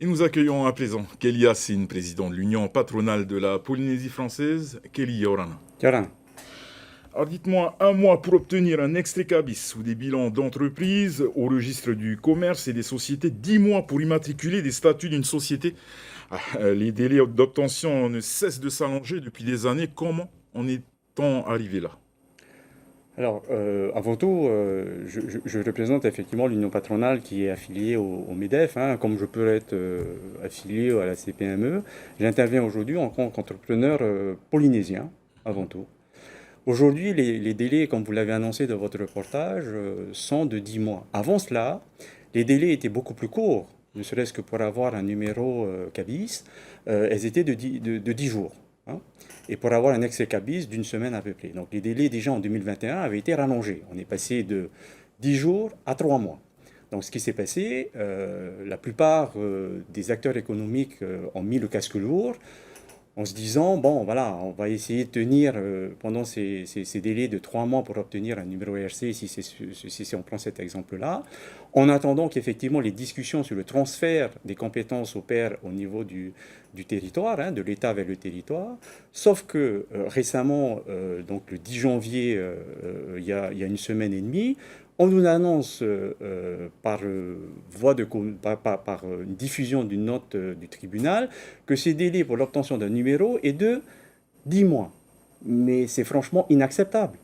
Et nous accueillons à présent Kelly Hassine, président de l'Union patronale de la Polynésie française. Kelly Yorana. Tiens, Alors dites-moi, un mois pour obtenir un extrait cabis ou des bilans d'entreprise au registre du commerce et des sociétés, 10 mois pour immatriculer des statuts d'une société. Les délais d'obtention ne cessent de s'allonger depuis des années. Comment en est-on arrivé là? alors, avant tout, je représente effectivement l'union patronale qui est affiliée au MEDEF, hein, comme je peux être affilié à la CPME. J'interviens aujourd'hui en tant qu'entrepreneur polynésien, avant tout. Aujourd'hui, les délais, comme vous l'avez annoncé dans votre reportage, sont de 10 mois. Avant cela, les délais étaient beaucoup plus courts, ne serait-ce que pour avoir un numéro CABIS, elles étaient de 10 jours, hein. Et pour avoir un excès CABIS d'une semaine à peu près. Donc les délais déjà en 2021 avaient été rallongés. On est passé de 10 jours à 3 mois. Donc ce qui s'est passé, la plupart des acteurs économiques ont mis le casque lourd en se disant, bon, voilà, on va essayer de tenir pendant ces délais de 3 mois pour obtenir un numéro RC, si on prend cet exemple-là, en attendant qu'effectivement les discussions sur le transfert des compétences opèrent au niveau du territoire, hein, de l'État vers le territoire. Sauf que récemment, donc le 10 janvier, il y a une semaine et demie, on nous annonce par une diffusion d'une note du tribunal que ces délais pour l'obtention d'un numéro est de 10 mois. Mais c'est franchement inacceptable.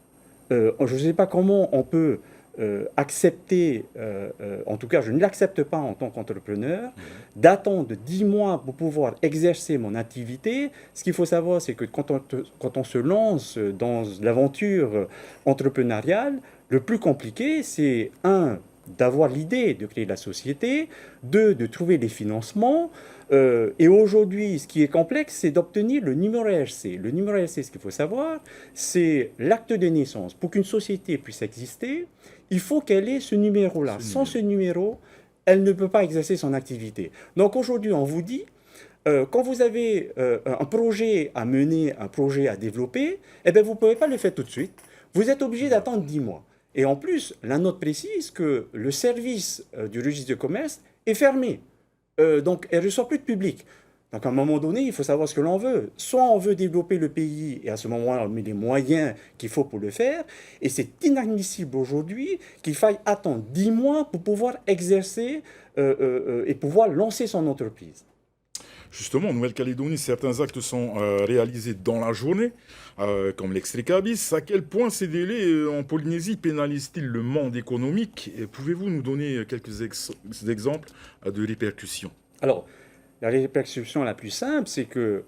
Je ne sais pas comment on peut accepter, en tout cas je ne l'accepte pas en tant qu'entrepreneur, d'attendre 10 mois pour pouvoir exercer mon activité. Ce qu'il faut savoir, c'est que quand on se lance dans l'aventure entrepreneuriale, le plus compliqué, c'est un, d'avoir l'idée de créer la société, deux, de trouver des financements, et aujourd'hui, ce qui est complexe, c'est d'obtenir le numéro RC. Le numéro RC, ce qu'il faut savoir, c'est l'acte de naissance. Pour qu'une société puisse exister, il faut qu'elle ait ce numéro-là. Ce Sans numéro. ce numéro, elle ne peut pas exercer son activité. Donc aujourd'hui, on vous dit, quand vous avez un projet à mener, un projet à développer, eh bien, vous ne pouvez pas le faire tout de suite. Vous êtes obligé d'attendre 10 mois. Et en plus, la note précise que le service du registre de commerce est fermé. Donc, elle ne reçoit plus de public. Donc, à un moment donné, il faut savoir ce que l'on veut. Soit on veut développer le pays, et à ce moment-là, on met les moyens qu'il faut pour le faire. Et c'est inadmissible aujourd'hui qu'il faille attendre 10 mois pour pouvoir exercer et pouvoir lancer son entreprise. Justement, en Nouvelle-Calédonie, certains actes sont réalisés dans la journée, comme l'extrait cabis. À quel point ces délais en Polynésie pénalisent-ils le monde économique? Et pouvez-vous nous donner quelques exemples de répercussions? Alors, la répercussion la plus simple, c'est que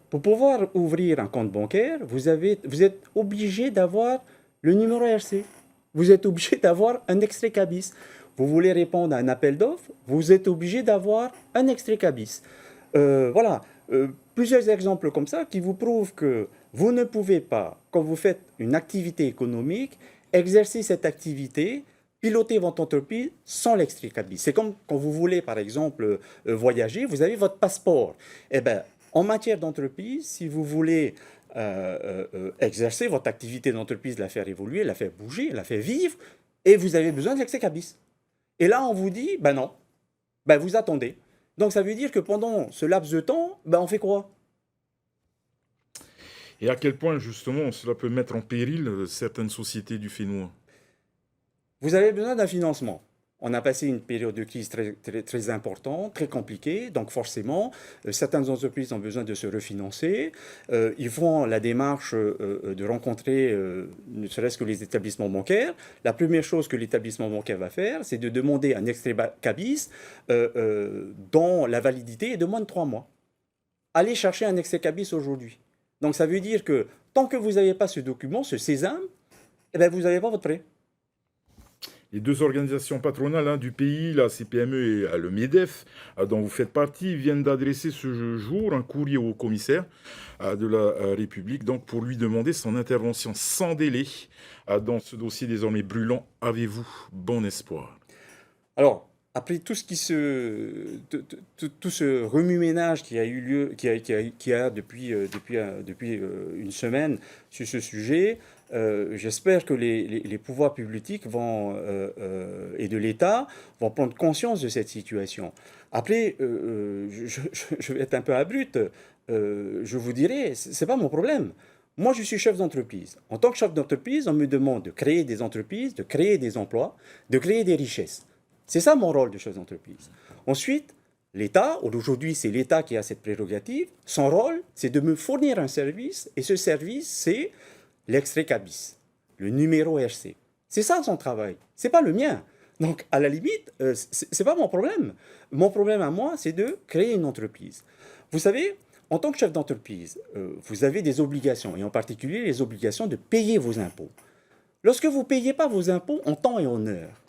pour pouvoir ouvrir un compte bancaire, vous êtes obligé d'avoir le numéro RC. Vous êtes obligé d'avoir un extrait CABIS. Vous voulez répondre à un appel d'offres, vous êtes obligé d'avoir un extrait CABIS. Voilà, plusieurs exemples comme ça qui vous prouvent que vous ne pouvez pas, quand vous faites une activité économique, exercer cette activité, piloter votre entreprise sans l'extrait CABIS. C'est comme quand vous voulez, par exemple, voyager, vous avez votre passeport. Eh bien, en matière d'entreprise, si vous voulez exercer votre activité d'entreprise, la faire évoluer, la faire bouger, la faire vivre, et vous avez besoin de l'extrait CABIS. Et là, on vous dit, ben non, ben vous attendez. Donc ça veut dire que pendant ce laps de temps, ben on fait quoi? Et à quel point, justement, cela peut mettre en péril certaines sociétés du Fénois? Vous avez besoin d'un financement. On a passé une période de crise très importante, très compliquée, donc forcément, certaines entreprises ont besoin de se refinancer. Ils font la démarche de rencontrer ne serait-ce que les établissements bancaires. La première chose que l'établissement bancaire va faire, c'est de demander un extrait CABIS dont la validité est de moins de 3 mois. Allez chercher un extrait CABIS aujourd'hui. Donc ça veut dire que tant que vous n'avez pas ce document, ce sésame, eh ben, vous n'avez pas votre prêt. Les deux organisations patronales du pays, la CPME et le MEDEF, dont vous faites partie, viennent d'adresser ce jour un courrier au commissaire de la République donc pour lui demander son intervention sans délai dans ce dossier désormais brûlant. Avez-vous bon espoir? Alors, après tout ce tout ce remue-ménage qui a eu lieu, qui a depuis une semaine sur ce sujet, j'espère que les pouvoirs publics et de l'État vont prendre conscience de cette situation. Après, je vais être un peu abrupte, je vous dirai, c'est pas mon problème. Moi, je suis chef d'entreprise. En tant que chef d'entreprise, on me demande de créer des entreprises, de créer des emplois, de créer des richesses. C'est ça mon rôle de chef d'entreprise. Ensuite, l'État, aujourd'hui c'est l'État qui a cette prérogative, son rôle c'est de me fournir un service, et ce service c'est l'extrait CABIS, le numéro RC. C'est ça son travail, c'est pas le mien. Donc à la limite, c'est pas mon problème. Mon problème à moi c'est de créer une entreprise. Vous savez, en tant que chef d'entreprise, vous avez des obligations, et en particulier les obligations de payer vos impôts. Lorsque vous ne payez pas vos impôts en temps et en heure,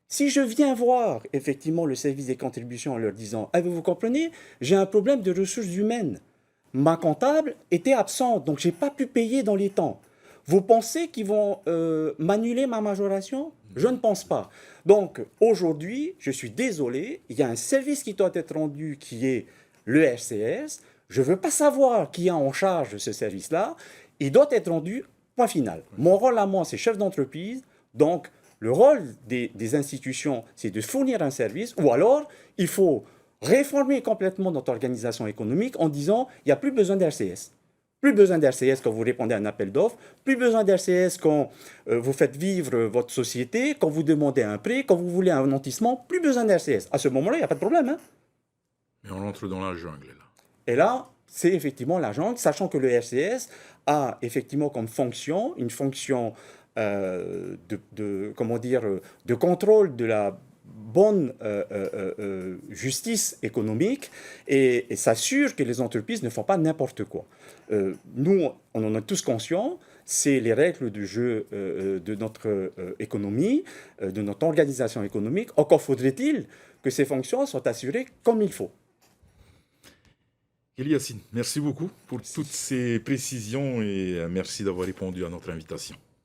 si je viens voir effectivement le service des contributions en leur disant « Ah, vous comprenez, j'ai un problème de ressources humaines. Ma comptable était absente, donc je n'ai pas pu payer dans les temps. Vous pensez qu'ils vont m'annuler ma majoration? Je ne pense pas. Donc aujourd'hui, je suis désolé, il y a un service qui doit être rendu qui est le RCS. Je ne veux pas savoir qui est en charge de ce service-là. Il doit être rendu, point final. Mon rôle à moi, c'est chef d'entreprise, donc le rôle des institutions, c'est de fournir un service, ou alors il faut réformer complètement notre organisation économique en disant il n'y a plus besoin d'RCS. Plus besoin d'RCS quand vous répondez à un appel d'offres, plus besoin d'RCS quand vous faites vivre votre société, quand vous demandez un prêt, quand vous voulez un nantissement, plus besoin d'RCS. À ce moment-là, il n'y a pas de problème. Hein. Mais on entre dans la jungle, là. Et là, c'est effectivement la jungle, sachant que le RCS a effectivement comme fonction, une fonction comment dire, de contrôle de la bonne justice économique et s'assure que les entreprises ne font pas n'importe quoi. Nous, on en est tous conscients, c'est les règles du jeu de notre économie, de notre organisation économique. Encore faudrait-il que ces fonctions soient assurées comme il faut. Kelly Yassine, merci beaucoup pour toutes ces précisions et merci d'avoir répondu à notre invitation.